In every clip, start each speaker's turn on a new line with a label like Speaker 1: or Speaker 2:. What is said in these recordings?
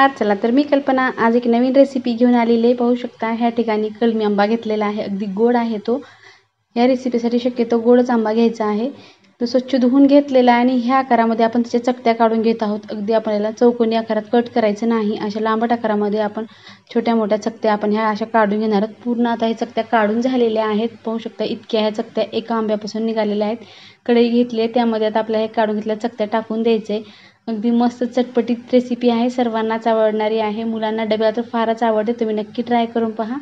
Speaker 1: नमस्कार. चला तर मी कल्पना आज एक नवीन रेसिपी घेऊन आलेली आहे. पाहू शकता ह्या ठिकाणी कलमी आंबा घेतलेला आहे. अगदी गोड आहे तो. या रेसिपीसाठी शक्यतो गोडच आंबा घ्यायचा आहे. तो स्वच्छ धुवून घेतलेला आणि ह्या आकारामध्ये आपण त्याच्या चकत्या काढून घेत आहोत. अगदी आपल्याला चौकोनी आकारात कट करायचं नाही. अशा लांबट आकारामध्ये आपण छोट्या मोठ्या चकत्या आपण ह्या अशा काढून घेणार आहोत. पूर्ण आता हे चकत्या काढून झालेल्या आहेत. पाहू शकता इतक्या ह्या चकत्या एका आंब्यापासून निघालेल्या आहेत. कढई घेतली आहे, त्यामध्ये आता आपल्या हे काढून घेतलेल्या चकत्या टाकून द्यायचे. अगदी मस्त चटपटीत रेसिपी आहे. सर्वांनाच आवडणारी आहे. मुलांना डब्याला तर फारच आवडते. तुम्ही नक्की ट्राय करून पहा.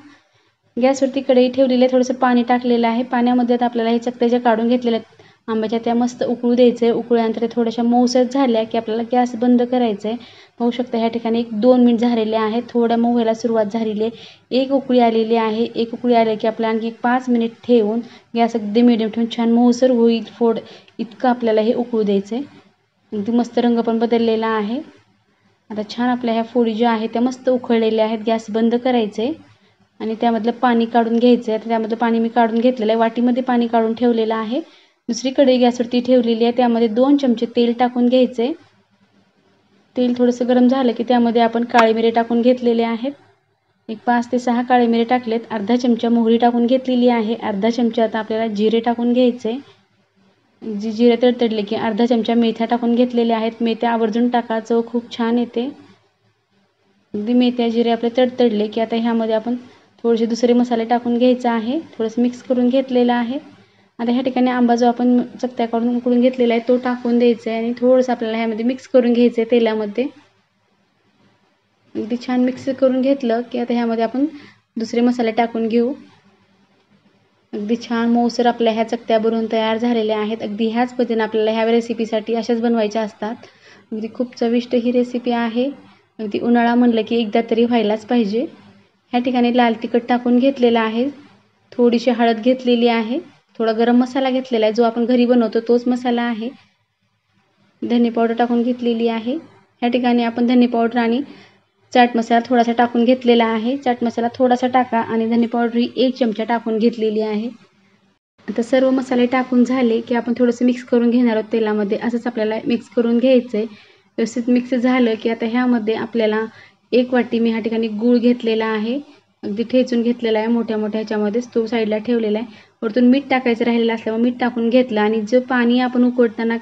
Speaker 1: गॅसवरती कढई ठेवलेली आहे. थोडंसं पाणी टाकलेलं आहे. पाण्यामध्ये आता आपल्याला हे चकत्या ज्या काढून घेतलेल्या आहेत आंब्याच्या त्या मस्त उकळू द्यायचे. उकळल्यानंतर ते थोड्याशा मऊसर झाल्या की आपल्याला गॅस बंद करायचा आहे. पाहू शकता ह्या ठिकाणी 1-2 मिनिट झालेले आहेत. थोड्या मऊ व्हायला सुरुवात झालेली आहे. एक उकळी आलेली आहे. एक उकळी आली की आपल्याला आणखी 5 मिनिट ठेवून गॅस अगदी मिडियम ठेवून छान मऊसर होईल फोड इतकं आपल्याला हे उकळू द्यायचं आहे. अगदी मस्त रंग पण बदललेला आहे. आता छान आपल्या ह्या फोडी ज्या आहेत त्या मस्त उकळलेल्या आहेत. गॅस बंद करायचे आणि त्यामधलं पाणी काढून घ्यायचं आहे. त्यामधलं पाणी मी काढून घेतलेलं आहे. वाटीमध्ये पाणी काढून ठेवलेलं आहे. दुसरी कढई गॅसवरती ठेवलेली आहे. त्यामध्ये 2 चमचे तेल टाकून घ्यायचे. तेल थोडंसं गरम झालं की त्यामध्ये आपण काळे मिरे टाकून घेतलेले आहेत. एक 5 ते 6 काळे मिरे टाकलेत. अर्धा चमचा मोहरी टाकून घेतलेली आहे. अर्धा चमचा आता आपल्याला जिरे टाकून घ्यायचे. जिरे तडतडले की अर्धा चमचा मेथ्या टाकून घेतलेल्या आहेत. मेथ्या आवर्जून टाका, चव खूप छान येते. अगदी मेथ्या जिरे आपले तडतडले की आता ह्यामध्ये आपण थोडेसे दुसरे मसाले टाकून घ्यायचा आहे. थोडंसं मिक्स करून घेतलेलं आहे. आता ह्या ठिकाणी आंबा जो आपण चकत्या काढून उकळून घेतलेला आहे तो टाकून द्यायचा आहे आणि थोडंसं आपल्याला ह्यामध्ये मिक्स करून घ्यायचं आहे तेलामध्ये. अगदी छान मिक्स करून घेतलं की आता ह्यामध्ये आपण दुसरे मसाले टाकून घेऊ. अगदी छान मऊसर आपल्या ह्या चकत्या बनवून तयार झालेल्या आहेत. अगदी ह्याच पद्धतीने आपल्याला ह्या रेसिपीसाठी अशाच बनवायच्या असतात. अगदी खूप चविष्ट ही रेसिपी आहे. अगदी उन्हाळा म्हणलं की एकदा तरी व्हायलाच पाहिजे. ह्या ठिकाणी लाल तिखट टाकून घेतलेलं आहे. थोडीशी हळद घेतलेली आहे. थोडा गरम मसाला घेतलेला आहे जो आपण घरी बनवतो तोच मसाला आहे. धने पावडर टाकून घेतलेली आहे. ह्या ठिकाणी आपण धने पावडर आणि चाट मसाला थोडासा टाकून घेतलेला आहे. चाट मसाला थोडासा टाका आणि धने पावडर ही 1 चमचा टाकून घेतलेली आहे. आता सर्व मसाले टाकून झाले की आपण थोडंसं मिक्स करून घेणार आहोत तेलामध्ये. असंच आपल्याला मिक्स करून घ्यायचं आहे. व्यवस्थित मिक्स झालं की आता ह्यामध्ये आपल्याला 1 वाटी मी ह्या ठिकाणी गूळ घेतलेला आहे. अगदी ठेचून घेतलेला आहे मोठ्या मोठ्या ह्याच्यामध्येच तो साईडला ठेवलेला आहे. वरतून मीठ टाकायचं राहिलेलं असल्यामुळे मीठ टाकून घेतलं आणि जे पाणी आपण उकळताना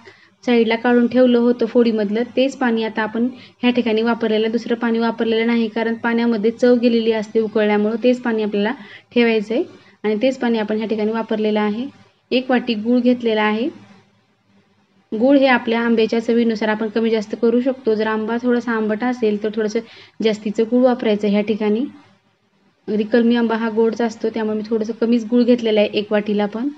Speaker 1: साईडला काढून ठेवलं होतं फोडीमधलं तेच पाणी आता आपण ह्या ठिकाणी वापरलेलं. दुसरं पाणी वापरलेलं नाही कारण पाण्यामध्ये चव गेलेली असते उकळल्यामुळं. तेच पाणी आपल्याला ठेवायचं आहे आणि तेच पाणी आपण ह्या ठिकाणी वापरलेलं आहे. 1 वाटी गूळ घेतलेला आहे. गूळ हे आपल्या आंब्याच्या चवीनुसार आपण कमी जास्त करू शकतो. जर आंबा थोडासा आंबट असेल तर थोडंसं जास्तीचं गूळ वापरायचं ह्या ठिकाणी. अगदी कलमी आंबा हा गोडचा असतो त्यामुळे मी थोडंसं कमीच गूळ घेतलेला आहे 1 वाटीला पण.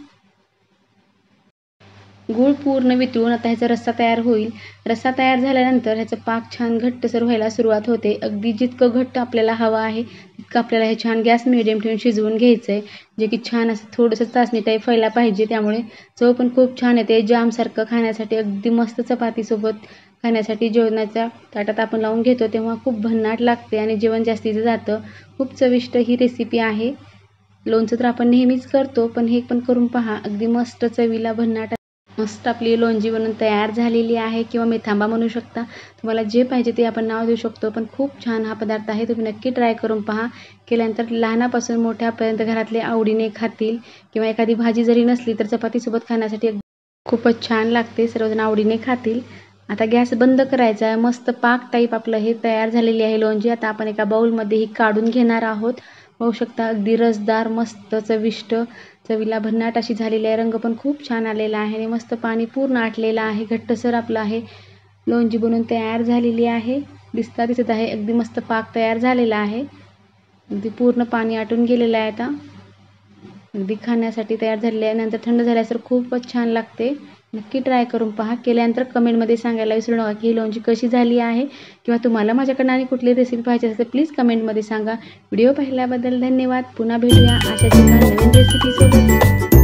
Speaker 1: गूळ पूर्ण वितळून आता ह्याचा रस्सा तयार होईल. रस्सा तयार झाल्यानंतर ह्याचा पाक छान घट्टसर व्हायला सुरुवात होते. अगदी जितकं घट्ट आपल्याला हवं आहे तितकं आपल्याला हे छान गॅस मिडियम ठेवून शिजवून घ्यायचं आहे. जे की छान असं थोडंसं चासणी टाईप व्हायला पाहिजे. त्यामुळे चव पण खूप छान येते. जामसारखं खाण्यासाठी अगदी मस्त चपातीसोबत खाण्यासाठी जेवणाच्या ताटात आपण लावून घेतो तेव्हा खूप भन्नाट लागते आणि जेवण जास्तीचं जातं. खूप चविष्ट ही रेसिपी आहे. लोणचं तर आपण नेहमीच करतो पण हे पण करून पहा. अगदी मस्त चवीला भन्नाट मस्त आपली लोणची बनवून तयार झालेली आहे किंवा मेथांबा म्हणू शकता. तुम्हाला जे पाहिजे ते आपण नाव देऊ शकतो पण खूप छान हा पदार्थ आहे. तुम्ही नक्की ट्राय करून पहा. केल्यानंतर लहानापासून मोठ्यापर्यंत घरातले आवडीने खातील किंवा एखादी भाजी जरी नसली तर चपातीसोबत खाण्यासाठी खूपच छान लागते. सर्वजण आवडीने खातील. आता गॅस बंद करायचा आहे. मस्त पाक टाईप आपलं हे तयार झालेली आहे लोणची. आता आपण एका बाउलमध्ये ही काढून घेणार आहोत. पाहू शकता अगदी रसदार मस्त चविष्ट चवीला भन्नाट अशी झालेली आहे. रंग पण खूप छान आलेला आहे आणि मस्त पाणी पूर्ण आटलेलं आहे. घट्टसर आपलं आहे लोणची बनवून तयार झालेली आहे. दिसत आहे अगदी मस्त पाक तयार झालेला आहे. अगदी पूर्ण पाणी आटून गेलेलं आहे. आता अगदी खाण्यासाठी तयार झालेले आहे. नंतर थंड झाल्यास खूपच छान लागते. नक्की ट्राय करून पहा. केल्यानंतर कमेंटमध्ये सांगायला विसरू नका की ही लोणची कशी झाली आहे किंवा तुम्हाला माझ्याकडनं आणि कुठली रेसिपी पाहिजे असेल तर प्लीज कमेंटमध्ये सांगा. व्हिडिओ पाहिल्याबद्दल धन्यवाद. पुन्हा भेटूया अशाच एका नवीन रेसिपीसोबत.